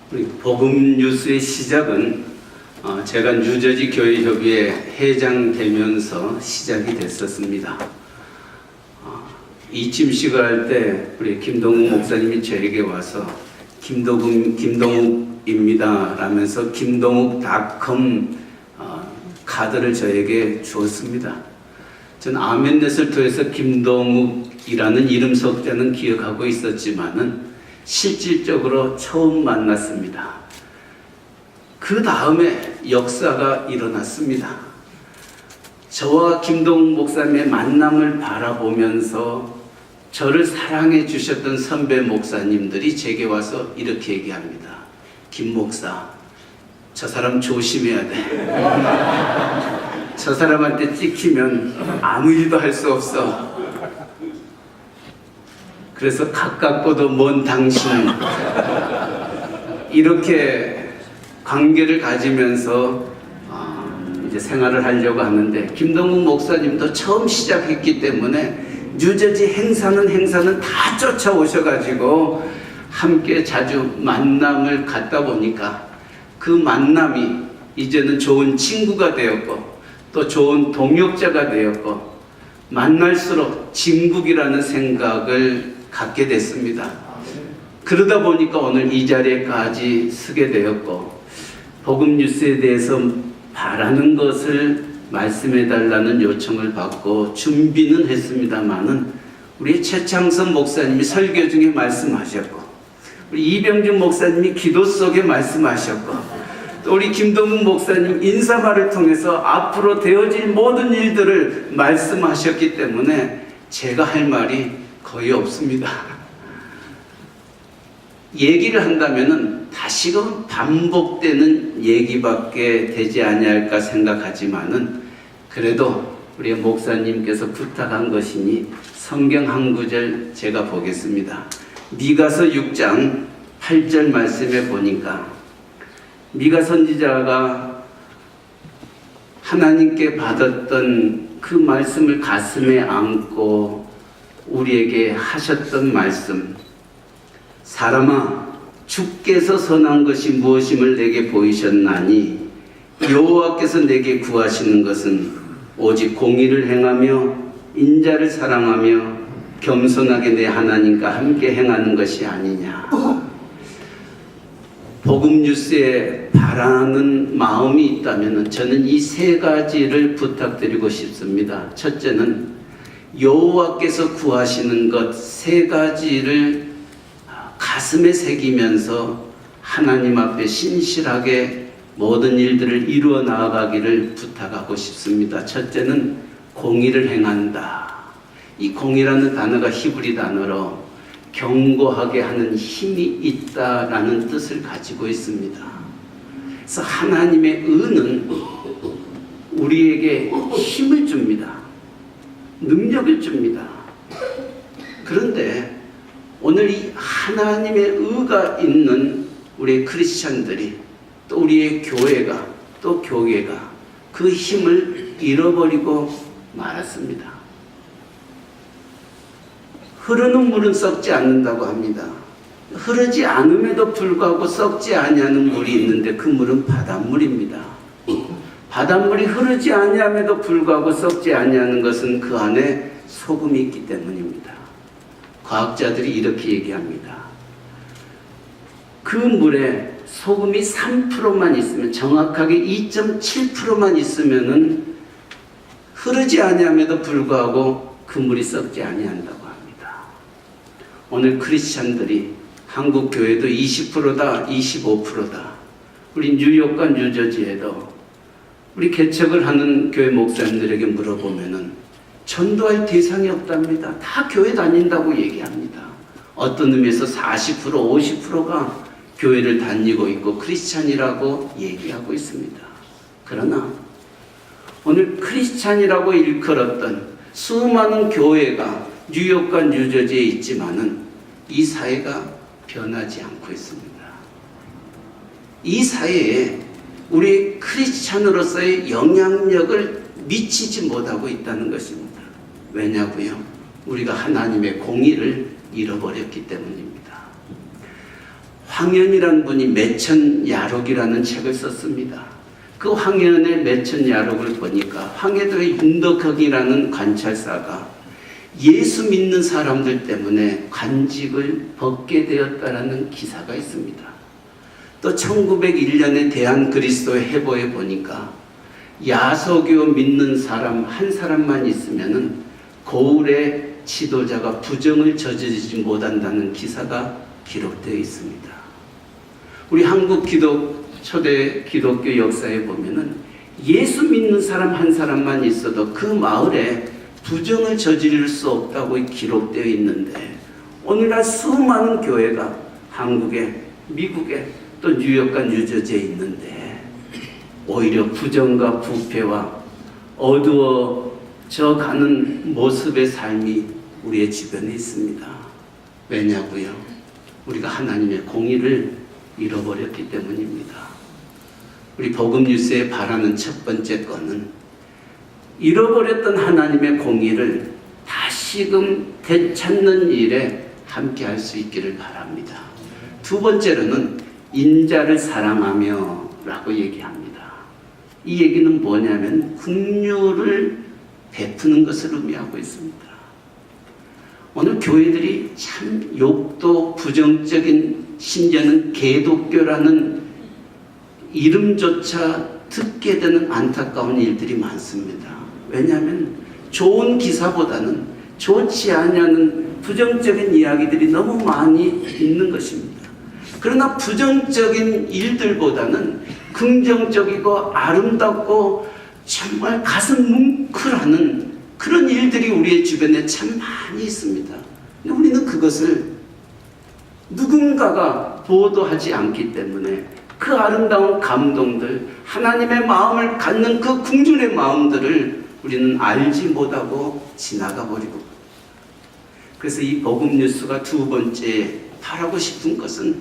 우리 복음 뉴스의 시작은 제가 뉴저지 교회 협의회 회장 되면서 시작이 됐었습니다. 이 침식을 할 때 우리 김동욱 목사님이 저에게 와서 김동욱입니다 라면서 김동욱닷컴 카드를 저에게 주었습니다. 저는 아멘 레스토에서 김동욱이라는 이름 석자는 기억하고 있었지만은 실질적으로 처음 만났습니다. 그 다음에 역사가 일어났습니다. 저와 김동욱 목사님의 만남을 바라보면서 저를 사랑해 주셨던 선배 목사님들이 제게 와서 이렇게 얘기합니다. 김 목사, 저 사람 조심해야 돼. 저 사람한테 찍히면 아무 일도 할 수 없어. 그래서 가깝고도 먼 당신은 이렇게 관계를 가지면서 이제 생활을 하려고 하는데, 김동욱 목사님도 처음 시작했기 때문에 뉴저지 행사는 다 쫓아오셔가지고 함께 자주 만남을 갖다 보니까 그 만남이 이제는 좋은 친구가 되었고 또 좋은 동역자가 되었고, 만날수록 진국이라는 생각을 갖게 됐습니다. 그러다 보니까 오늘 이 자리에까지 서게 되었고, 복음 뉴스에 대해서 바라는 것을 말씀해 달라는 요청을 받고 준비는 했습니다만은, 우리 최창선 목사님이 설교 중에 말씀하셨고, 우리 이병준 목사님이 기도 속에 말씀하셨고, 또 우리 김동욱 목사님 인사말을 통해서 앞으로 되어질 모든 일들을 말씀하셨기 때문에 제가 할 말이 거의 없습니다. 얘기를 한다면은 다시금 반복되는 얘기밖에 되지 아니할까 생각하지만은, 그래도 우리 목사님께서 부탁한 것이니 성경 한 구절 제가 보겠습니다. 미가서 6장 8절 말씀에 보니까, 미가 선지자가 하나님께 받았던 그 말씀을 가슴에 안고 우리에게 하셨던 말씀, 사람아, 주께서 선한 것이 무엇임을 내게 보이셨나니 여호와께서 내게 구하시는 것은 오직 공의를 행하며 인자를 사랑하며 겸손하게 내 하나님과 함께 행하는 것이 아니냐. 복음 뉴스에 바라는 마음이 있다면 저는 이 세 가지를 부탁드리고 싶습니다. 첫째는 여호와께서 구하시는 것 세 가지를 가슴에 새기면서 하나님 앞에 신실하게 모든 일들을 이루어 나아가기를 부탁하고 싶습니다. 첫째는 공의를 행한다. 이 공의라는 단어가 히브리 단어로 경고하게 하는 힘이 있다라는 뜻을 가지고 있습니다. 그래서 하나님의 의는 우리에게 힘을 줍니다. 능력을 줍니다. 그런데 오늘 이 하나님의 의가 있는 우리 크리스찬들이, 또 우리의 교회가, 또 교회가 그 힘을 잃어버리고 말았습니다. 흐르는 물은 썩지 않는다고 합니다. 흐르지 않음에도 불구하고 썩지 아니하는 물이 있는데 그 물은 바닷물입니다. 바닷물이 흐르지 아니함에도 불구하고 썩지 아니하는 것은 그 안에 소금이 있기 때문입니다. 과학자들이 이렇게 얘기합니다. 그 물에 소금이 3%만 있으면, 정확하게 2.7%만 있으면은 흐르지 아니함에도 불구하고 그 물이 썩지 아니한다고 합니다. 오늘 크리스찬들이, 한국 교회도 20%다, 25%다. 우리 뉴욕과 뉴저지에도 우리 개척을 하는 교회 목사님들에게 물어보면은 전도할 대상이 없답니다. 다 교회 다닌다고 얘기합니다. 어떤 의미에서 40%, 50%가 교회를 다니고 있고 크리스찬이라고 얘기하고 있습니다. 그러나 오늘 크리스찬이라고 일컬었던 수많은 교회가 뉴욕과 뉴저지에 있지만은 이 사회가 변하지 않고 있습니다. 이 사회에 우리 크리스찬으로서의 영향력을 미치지 못하고 있다는 것입니다. 왜냐고요? 우리가 하나님의 공의를 잃어버렸기 때문입니다. 황현이라는 분이 매천야록이라는 책을 썼습니다. 그 황현의 매천야록을 보니까 황해도의 윤덕학이라는 관찰사가 예수 믿는 사람들 때문에 관직을 벗게 되었다라는 기사가 있습니다. 또 1901년에 대한그리스도 해보에 보니까 야소교 믿는 사람 한 사람만 있으면은 고을의 지도자가 부정을 저지르지 못한다는 기사가 기록되어 있습니다. 우리 한국 초대 기독교 역사에 보면은 예수 믿는 사람 한 사람만 있어도 그 마을에 부정을 저지를 수 없다고 기록되어 있는데, 오늘날 수많은 교회가 한국에, 미국에, 또 뉴욕과 뉴저지에 있는데 오히려 부정과 부패와 어두워져 가는 모습의 삶이 우리의 주변에 있습니다. 왜냐고요? 우리가 하나님의 공의를 잃어버렸기 때문입니다. 우리 복음뉴스에 바라는 첫 번째 건은 잃어버렸던 하나님의 공의를 다시금 되찾는 일에 함께 할 수 있기를 바랍니다. 두 번째로는 인자를 사랑하며 라고 얘기합니다. 이 얘기는 뭐냐면 긍휼을 베푸는 것을 의미하고 있습니다. 오늘 교회들이 참 욕도 부정적인, 심지어는 개독교라는 이름조차 듣게 되는 안타까운 일들이 많습니다. 왜냐하면 좋은 기사보다는 좋지 않냐는 부정적인 이야기들이 너무 많이 있는 것입니다. 그러나 부정적인 일들보다는 긍정적이고 아름답고 정말 가슴 뭉클하는 그런 일들이 우리의 주변에 참 많이 있습니다. 근데 우리는 그것을 누군가가 보도하지 않기 때문에 그 아름다운 감동들, 하나님의 마음을 갖는 그 긍휼의 마음들을 우리는 알지 못하고 지나가 버리고, 그래서 이 복음뉴스가 두 번째 바라고 싶은 것은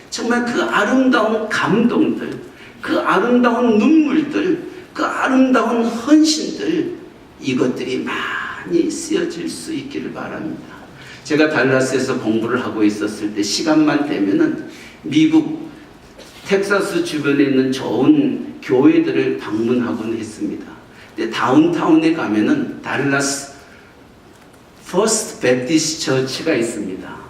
정말 그 아름다운 감동들, 그 아름다운 눈물들, 그 아름다운 헌신들, 이것들이 많이 쓰여질 수 있기를 바랍니다. 제가 달라스에서 공부를 하고 있었을 때 시간만 되면은 미국 텍사스 주변에 있는 좋은 교회들을 방문하곤 했습니다. 근데 다운타운에 가면은 달라스 퍼스트 베프티스트 처치가 있습니다.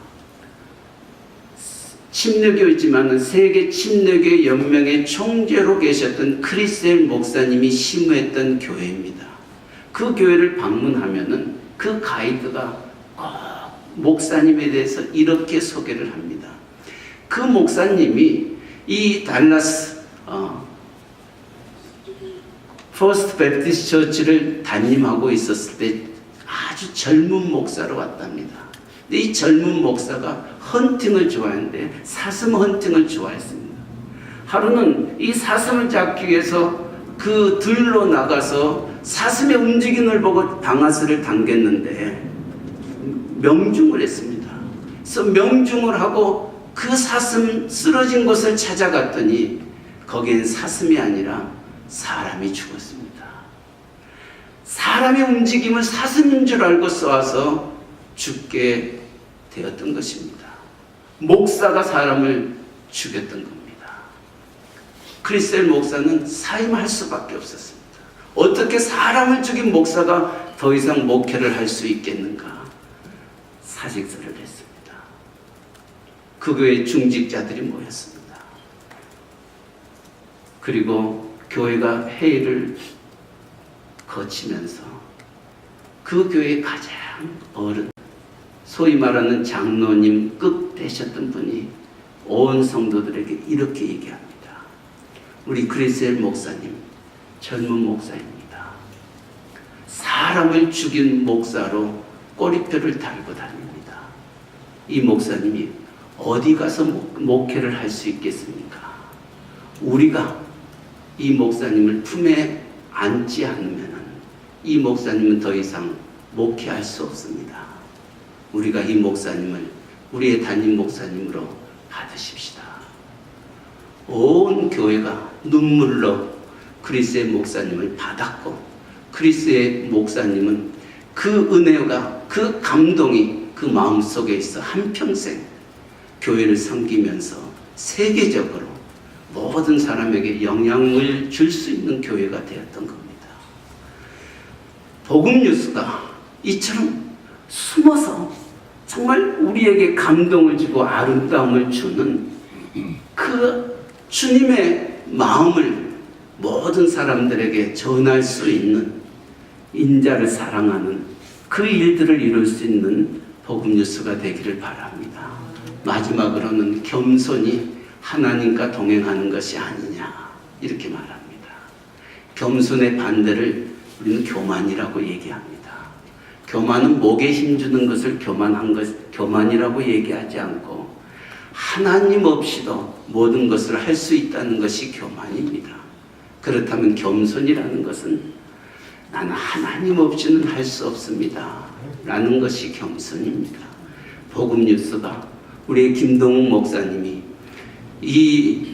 침례교이지만 세계 침례교 연맹의 총재로 계셨던 크리스엘 목사님이 심우했던 교회입니다. 그 교회를 방문하면은 그 가이드가 꼭 목사님에 대해서 이렇게 소개를 합니다. 그 목사님이 이 달라스 퍼스트 베프티스트 처치를 담임하고 있었을 때 아주 젊은 목사로 왔답니다. 근데 이 젊은 목사가 헌팅을 좋아하는데 사슴 헌팅을 좋아했습니다. 하루는 이 사슴을 잡기 위해서 그 들로 나가서 사슴의 움직임을 보고 방아쇠를 당겼는데 명중을 했습니다. 그래서 명중을 하고 그 사슴 쓰러진 곳을 찾아갔더니 거기엔 사슴이 아니라 사람이 죽었습니다. 사람의 움직임을 사슴인 줄 알고 쏘아서 죽게 되었던 것입니다. 목사가 사람을 죽였던 겁니다. 크리스텔 목사는 사임할 수밖에 없었습니다. 어떻게 사람을 죽인 목사가 더 이상 목회를 할 수 있겠는가? 사직서를 했습니다. 그 교회 중직자들이 모였습니다. 그리고 교회가 회의를 거치면서 그 교회의 가장 어른, 소위 말하는 장로님 끝 되셨던 분이 온 성도들에게 이렇게 얘기합니다. 우리 크리스엘 목사님, 젊은 목사입니다. 사람을 죽인 목사로 꼬리표를 달고 다닙니다. 이 목사님이 어디 가서 목회를 할 수 있겠습니까? 우리가 이 목사님을 품에 안지 않으면 이 목사님은 더 이상 목회할 수 없습니다. 우리가 이 목사님을 우리의 담임 목사님으로 받으십시다. 온 교회가 눈물로 크리스의 목사님을 받았고, 크리스의 목사님은 그 은혜가, 그 감동이 그 마음속에 있어 한평생 교회를 섬기면서 세계적으로 모든 사람에게 영향을 줄 수 있는 교회가 되었던 겁니다. 복음 뉴스가 이처럼 숨어서 정말 우리에게 감동을 주고 아름다움을 주는 그 주님의 마음을 모든 사람들에게 전할 수 있는, 인자를 사랑하는 그 일들을 이룰 수 있는 복음 뉴스가 되기를 바랍니다. 마지막으로는 겸손이 하나님과 동행하는 것이 아니냐, 이렇게 말합니다. 겸손의 반대를 우리는 교만이라고 얘기합니다. 교만은 목에 힘주는 것을 교만이라고 얘기하지 않고, 하나님 없이도 모든 것을 할 수 있다는 것이 교만입니다. 그렇다면 겸손이라는 것은 나는 하나님 없이는 할 수 없습니다 라는 것이 겸손입니다. 복음 뉴스가, 우리의 김동욱 목사님이 이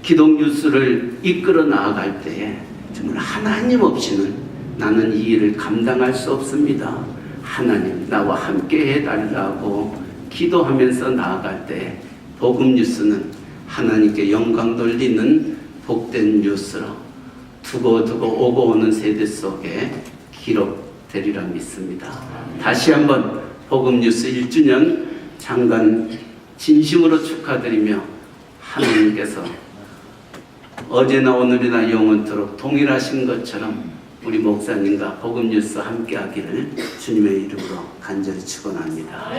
기독 뉴스를 이끌어 나아갈 때에 정말 하나님 없이는 나는 이 일을 감당할 수 없습니다. 하나님 나와 함께 해달라고 기도하면서 나아갈 때 복음 뉴스는 하나님께 영광 돌리는 복된 뉴스로 두고두고 오고 오는 세대 속에 기록되리라 믿습니다. 다시 한번 복음 뉴스 1주년 장관 진심으로 축하드리며, 하나님께서 어제나 오늘이나 영원토록 동일하신 것처럼 우리 목사님과 복음 뉴스 함께 하기를 주님의 이름으로 간절히 축원합니다.